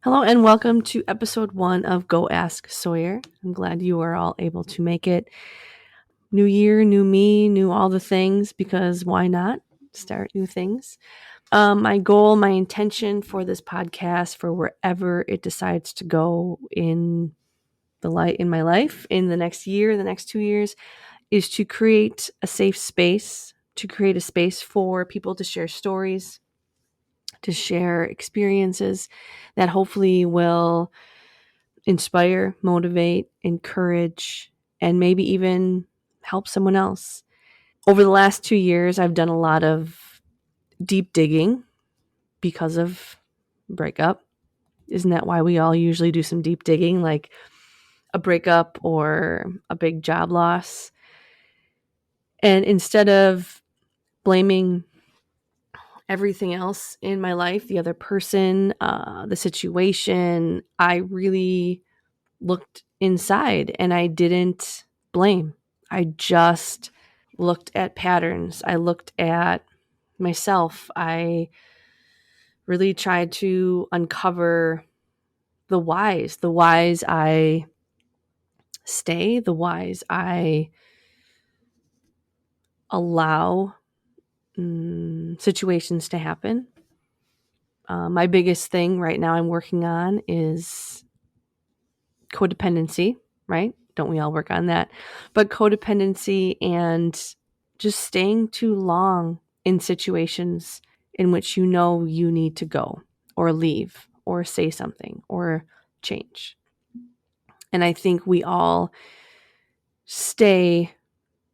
Hello and welcome to episode 1 of Go Ask Sawyer. I'm glad you are all able to make it. New year, new me, new all the things, because why not start new things? My goal, my intention for this podcast, for wherever it decides to go in my life, in the next year, the next 2 years, is to create a safe space, to create a space for people to share stories, to share experiences that hopefully will inspire, motivate, encourage, and maybe even help someone else. Over the last 2 years, I've done a lot of deep digging because of breakup. Isn't that why we all usually do some deep digging, like a breakup or a big job loss? And instead of blaming everything else in my life, the other person, the situation, I really looked inside and I didn't blame. I just looked at patterns. I looked at myself. I really tried to uncover the whys I stay, the whys I allow situations to happen. My biggest thing right now I'm working on is codependency, right? Don't we all work on that? But codependency and just staying too long in situations in which you know you need to go or leave or say something or change. And I think we all stay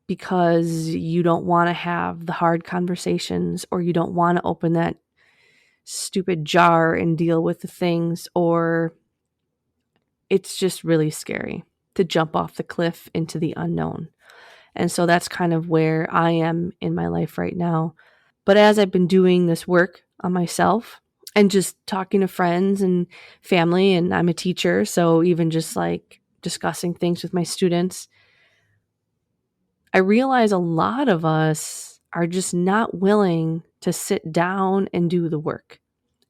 because you don't want to have the hard conversations, or you don't want to open that stupid jar and deal with the things, or it's just really scary to jump off the cliff into the unknown. And so that's kind of where I am in my life right now. But as I've been doing this work on myself and just talking to friends and family, and I'm a teacher, so even just like discussing things with my students, I realize a lot of us are just not willing to sit down and do the work.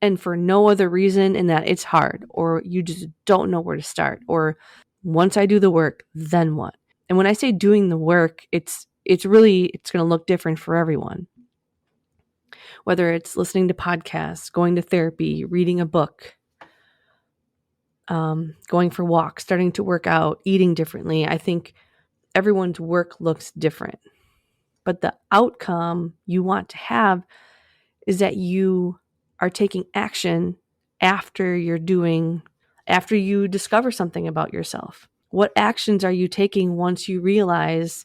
And for no other reason in that it's hard, or you just don't know where to start, or once I do the work, then what? And when I say doing the work, it's going to look different for everyone. Whether it's listening to podcasts, going to therapy, reading a book, going for walks, starting to work out, eating differently. I think everyone's work looks different. But the outcome you want to have is that you are taking action after you discover something about yourself. What actions are you taking once you realize,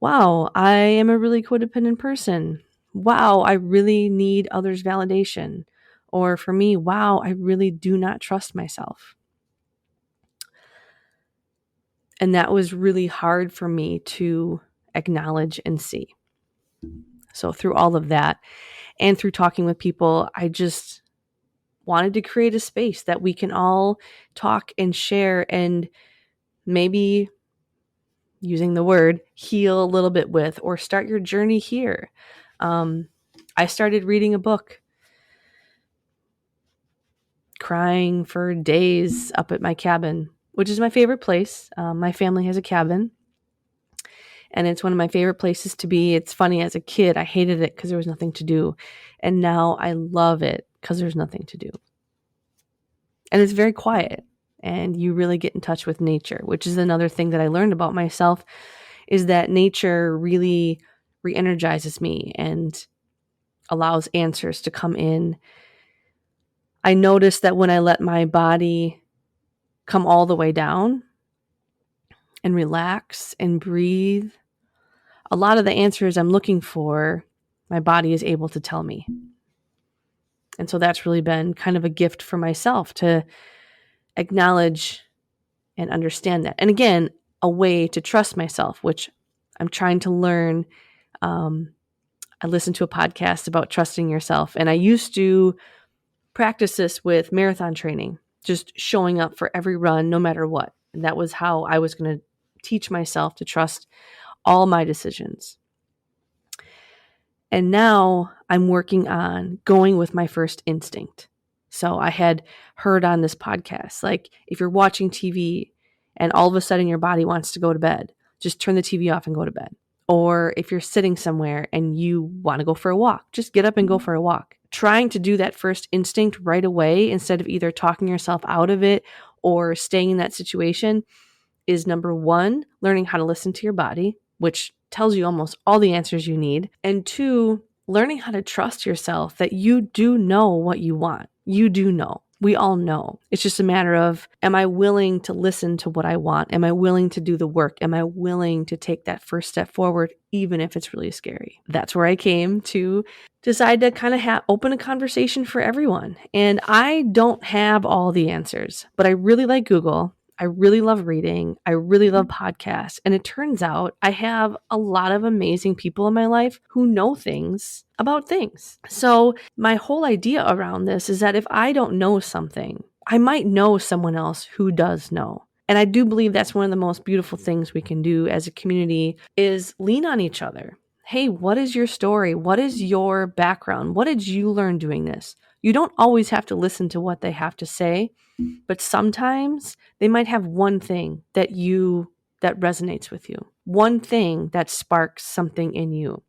wow, I am a really codependent person. Wow, I really need others' validation. Or for me, wow, I really do not trust myself. And that was really hard for me to acknowledge and see. So through all of that and through talking with people, I just wanted to create a space that we can all talk and share and maybe, using the word, heal a little bit with, or start your journey here. I started reading a book, crying for days up at my cabin, which is my favorite place. My family has a cabin, and it's one of my favorite places to be. It's funny, as a kid, I hated it because there was nothing to do. And now I love it because there's nothing to do. And it's very quiet, and you really get in touch with nature, which is another thing that I learned about myself, is that nature really re-energizes me and allows answers to come in. I noticed that when I let my body come all the way down and relax and breathe, a lot of the answers I'm looking for, my body is able to tell me. And so that's really been kind of a gift for myself to acknowledge and understand that. And again, a way to trust myself, which I'm trying to learn. I listened to a podcast about trusting yourself, and I used to practice this with marathon training, just showing up for every run, no matter what. And that was how I was going to teach myself to trust all my decisions. And now I'm working on going with my first instinct. So I had heard on this podcast, like if you're watching TV and all of a sudden your body wants to go to bed, just turn the TV off and go to bed. Or if you're sitting somewhere and you want to go for a walk, just get up and go for a walk. Trying to do that first instinct right away instead of either talking yourself out of it or staying in that situation is number one, learning how to listen to your body, which tells you almost all the answers you need. And two, learning how to trust yourself that you do know what you want. You do know. We all know. It's just a matter of, am I willing to listen to what I want? Am I willing to do the work? Am I willing to take that first step forward, even if it's really scary? That's where I came to decide to kind of open a conversation for everyone. And I don't have all the answers, but I really like Google. I really love reading. I really love podcasts. And it turns out I have a lot of amazing people in my life who know things about things. So my whole idea around this is that if I don't know something, I might know someone else who does know. And I do believe that's one of the most beautiful things we can do as a community is lean on each other. Hey, what is your story? What is your background? What did you learn doing this? You don't always have to listen to what they have to say, but sometimes they might have one thing that resonates with you, one thing that sparks something in you.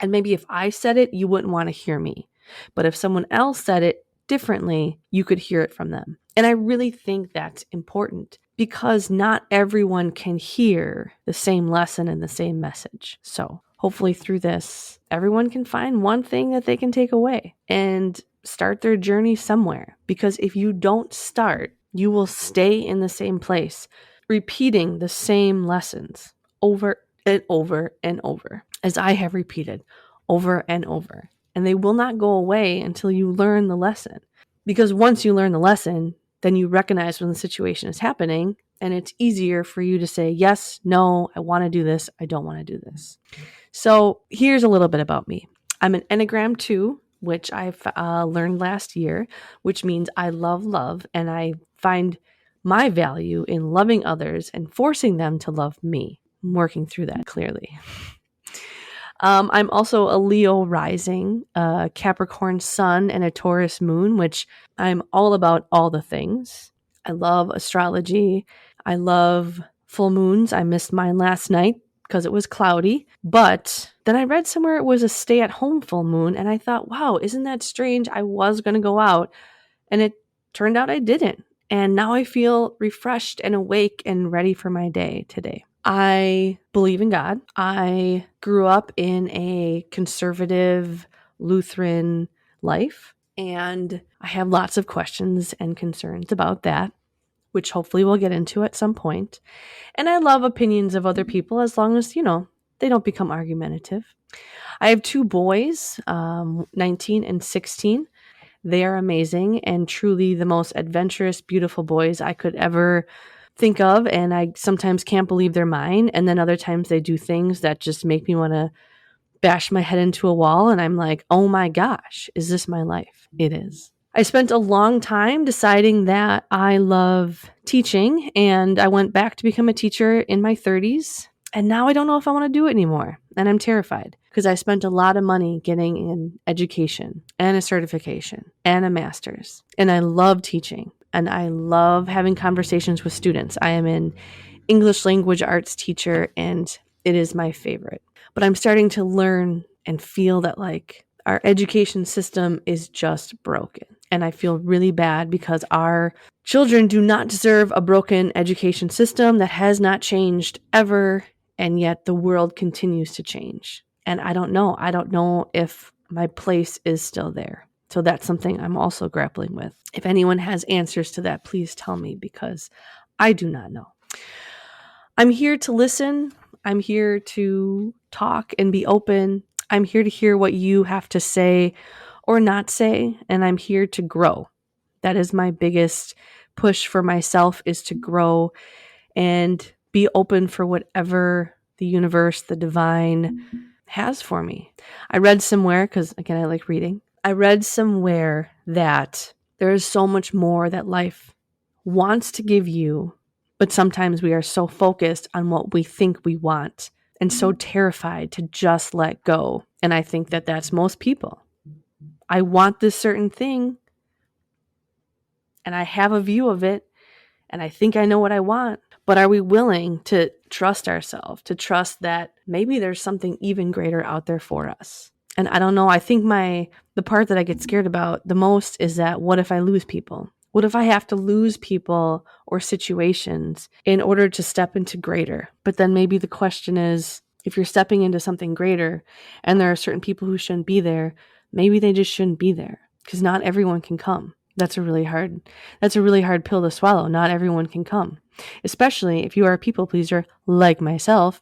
And maybe if I said it, you wouldn't want to hear me. But if someone else said it differently, you could hear it from them. And I really think that's important because not everyone can hear the same lesson and the same message. So hopefully through this, everyone can find one thing that they can take away and start their journey somewhere. Because if you don't start, you will stay in the same place, repeating the same lessons over and over and over, as I have repeated over and over. And they will not go away until you learn the lesson. Because once you learn the lesson, then you recognize when the situation is happening, and it's easier for you to say, yes, no, I want to do this, I don't want to do this. So here's a little bit about me. I'm an Enneagram 2, which I've learned last year, which means I love love, and I find my value in loving others and forcing them to love me. I'm working through that clearly. I'm also a Leo rising, a Capricorn sun, and a Taurus moon, which I'm all about all the things. I love astrology. I love full moons. I missed mine last night because it was cloudy. But then I read somewhere it was a stay-at-home full moon, and I thought, wow, isn't that strange? I was going to go out, and it turned out I didn't. And now I feel refreshed and awake and ready for my day today. I believe in God. I grew up in a conservative Lutheran life, and I have lots of questions and concerns about that, which hopefully we'll get into at some point. And I love opinions of other people as long as, they don't become argumentative. I have 2 boys, 19 and 16. They are amazing and truly the most adventurous, beautiful boys I could ever think of, and I sometimes can't believe they're mine, and then other times they do things that just make me want to bash my head into a wall, and I'm like, oh my gosh, is this my life? It is. I spent a long time deciding that I love teaching, and I went back to become a teacher in my 30s, and now I don't know if I want to do it anymore, and I'm terrified because I spent a lot of money getting an education and a certification and a master's, and I love teaching. And I love having conversations with students. I am an English language arts teacher, and it is my favorite. But I'm starting to learn and feel that our education system is just broken. And I feel really bad because our children do not deserve a broken education system that has not changed ever. And yet the world continues to change. And I don't know. I don't know if my place is still there. So that's something I'm also grappling with. If anyone has answers to that, please tell me because I do not know. I'm here to listen. I'm here to talk and be open. I'm here to hear what you have to say or not say, and I'm here to grow. That is my biggest push for myself, is to grow and be open for whatever the universe, the divine, has for me. I read somewhere, because again, I like reading. I read somewhere that there is so much more that life wants to give you, but sometimes we are so focused on what we think we want and so terrified to just let go. And I think that that's most people. I want this certain thing, and I have a view of it and I think I know what I want. But are we willing to trust ourselves, to trust that maybe there's something even greater out there for us? And I don't know, I think the part that I get scared about the most is that what if I lose people? What if I have to lose people or situations in order to step into greater? But then maybe the question is, if you're stepping into something greater and there are certain people who shouldn't be there, maybe they just shouldn't be there because not everyone can come. That's a really hard pill to swallow. Not everyone can come, especially if you are a people pleaser like myself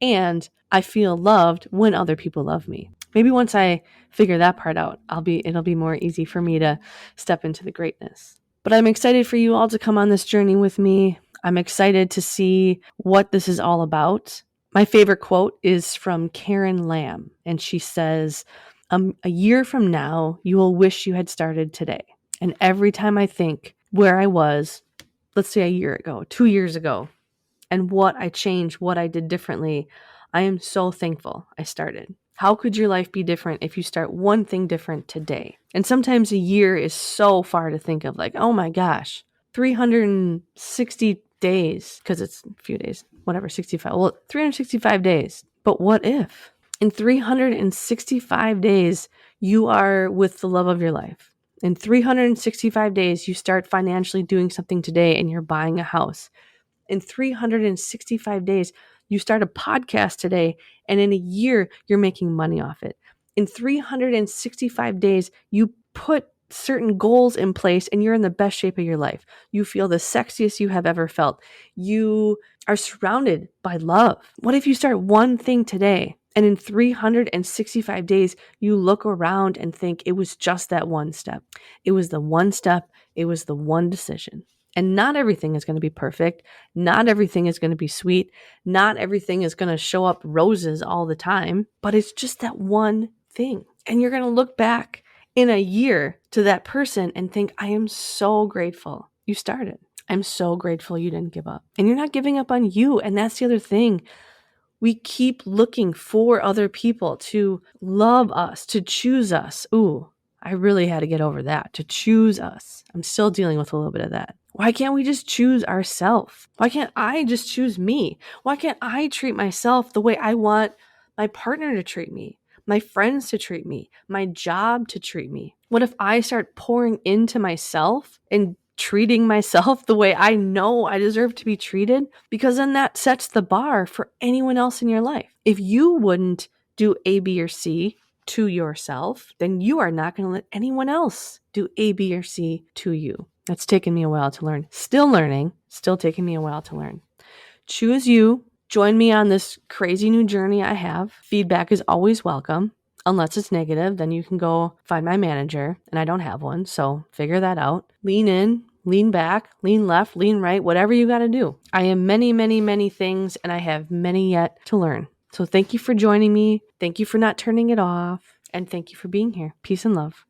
and I feel loved when other people love me. Maybe once I figure that part out, it'll be more easy for me to step into the greatness. But I'm excited for you all to come on this journey with me. I'm excited to see what this is all about. My favorite quote is from Karen Lamb, and she says, a year from now, you will wish you had started today. And every time I think where I was, let's say a year ago, 2 years ago, and what I changed, what I did differently, I am so thankful I started. How could your life be different if you start one thing different today? And sometimes a year is so far to think of, like, oh my gosh, 360 days, because it's a few days, whatever, 65. Well, 365 days. But what if in 365 days, you are with the love of your life? In 365 days, you start financially doing something today and you're buying a house. In 365 days, you start a podcast today, and in a year, you're making money off it. In 365 days, you put certain goals in place and you're in the best shape of your life. You feel the sexiest you have ever felt. You are surrounded by love. What if you start one thing today and in 365 days, you look around and think it was just that one step? It was the one step. It was the one decision. And not everything is going to be perfect. Not everything is going to be sweet. Not everything is going to show up roses all the time, but it's just that one thing. And you're going to look back in a year to that person and think, I am so grateful you started. I'm so grateful you didn't give up. And you're not giving up on you. And that's the other thing. We keep looking for other people to love us, to choose us. Ooh, I really had to get over that, to choose us. I'm still dealing with a little bit of that. Why can't we just choose ourselves? Why can't I just choose me? Why can't I treat myself the way I want my partner to treat me, my friends to treat me, my job to treat me? What if I start pouring into myself and treating myself the way I know I deserve to be treated? Because then that sets the bar for anyone else in your life. If you wouldn't do A, B, or C to yourself, then you are not going to let anyone else do A, B, or C to you. That's taken me a while to learn. Still learning, still taking me a while to learn. Choose you. Join me on this crazy new journey I have. Feedback is always welcome. Unless it's negative, then you can go find my manager, and I don't have one, so figure that out. Lean in, lean back, lean left, lean right, whatever you got to do. I am many, many, many things, and I have many yet to learn. So thank you for joining me. Thank you for not turning it off, and thank you for being here. Peace and love.